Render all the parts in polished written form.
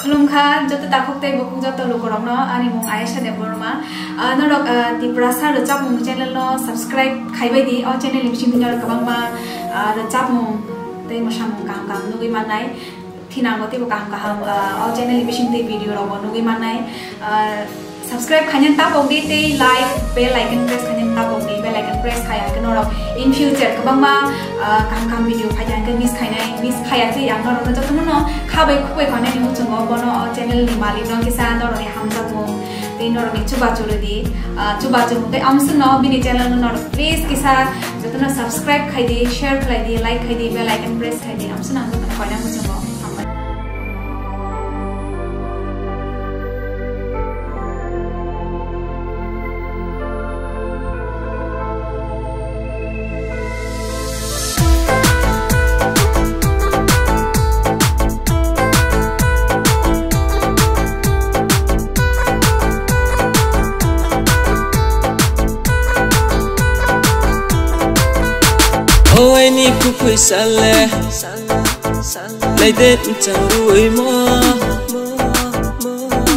Khulumkha joto takokte bokung joto lokorokno ani mung Aisha Deborma norok ti prasa rojak mung channel no subscribe khaibai di o channel bising dinor kabangma rojak mung tei mosam kam kam nugui manai thinangote bo kam kaham o channel bising te video robo nugui manai subscribe khanyan ta bongdi te like bell icon press khanyan ta bongdi bell icon press khaya ke norok in future kabangma kam video khayan ke miss khaya ti yang norok joto no khabai khubai khane ni muchungo bono o channel ni malik rong kisa norok ni hamza mo te norok ni chuba chuludi chuba te amsu no bini channel no norok please kisa joto no subscribe khai di share khai di like khai di bell icon press khai di amsu na joto khana muchungo Ôi ni ku phui sale Lai det chẳng đuổi mơ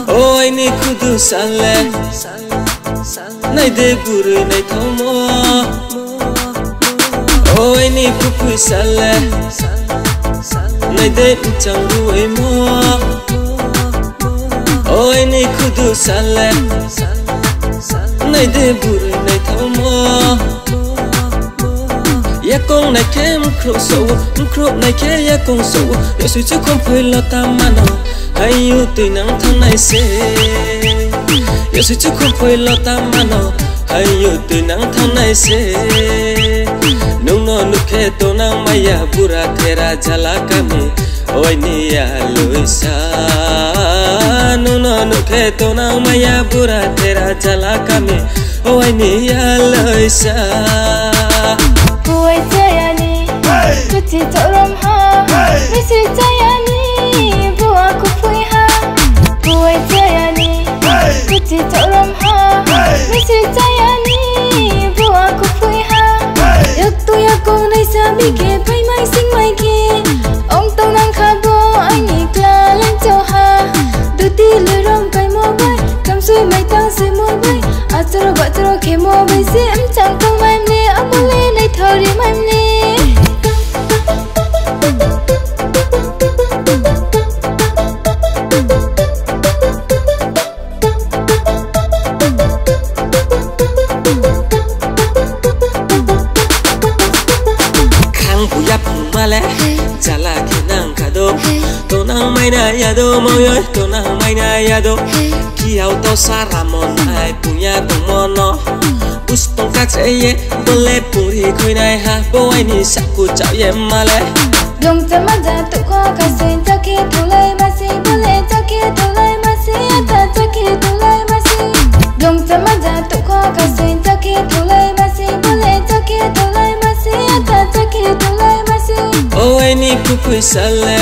Ôi ni ku du sale Nai de buru nai thau mơ Ôi ni ku phui sale Lai det chẳng đuổi mơ Ôi ni ku du sale Nai de buru nai thau mơ ya con này kem khro này ke ya con sâu ya suy chứ không phải là ta mà nó hay yêu từ nắng tháng này sẽ ya suy chứ không phải là ta mà nó hay yêu từ nắng tháng này sẽ nung no nuke to nang maya pura thera jala kami oi ni ya luisa nung no nuke to nang maya pura thera jala kami oi ni ya luisa Buổi tayani, cứ chỉ cho rom ha. Mấy sự tayani, buổi cũng vui ha. Buổi tayani, cứ chỉ cho rom ha. Mấy sự tayani, buổi cũng vui ha. Yak tu yak con này sa bi ke, phải mai sinh mai ke. Ông tao nang khá bo, anh nhị kla lên cho ha. Đôi ti lười rom cái mò bay, cầm suy mai tang suy mò bay. Atro batro ke mò bay si em chẳng công mai nè, em muốn lên này thôi đi mai nè. Male jala kinang kado to nang mai na yado moyo to nang mai na yado ki auto saramon ai punya tomono ustong ka cheye bole puri khoi nai ha bo ai ni sakku chao ye male Dong chama ja tu ko ka sen ta ki tu lai ma si bole ta ki tu lai ma si ta ki tu lai ma si Dong chama ja tu ko ka sen ta ki tu lai ma si bole ta ki tu lai ma si ta ki tu lai ma si Ôi ni ku phui sale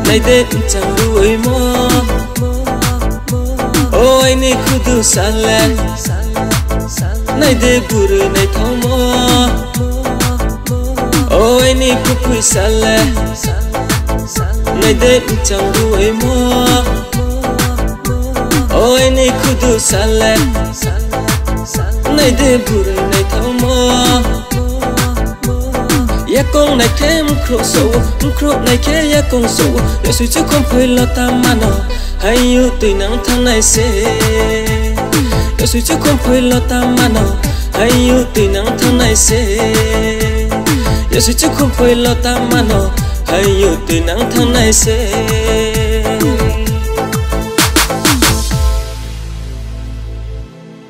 Lai det chẳng đuổi mơ Ôi ni ku du sale Nai de buru nai thau mơ Ôi ni ku phui sale Lai det chẳng đuổi mơ Ôi ni ku du sale Nai de buru nai thau mơ ya con này kem khro này ke ya con sâu ya suy chứ không phải là ta mà nó hay yêu từ nắng tháng này sẽ ya suy chứ không phải là ta mà nó hay yêu từ nắng tháng này sẽ ya suy chứ không phải là ta mà nó hay yêu từ nắng tháng này sẽ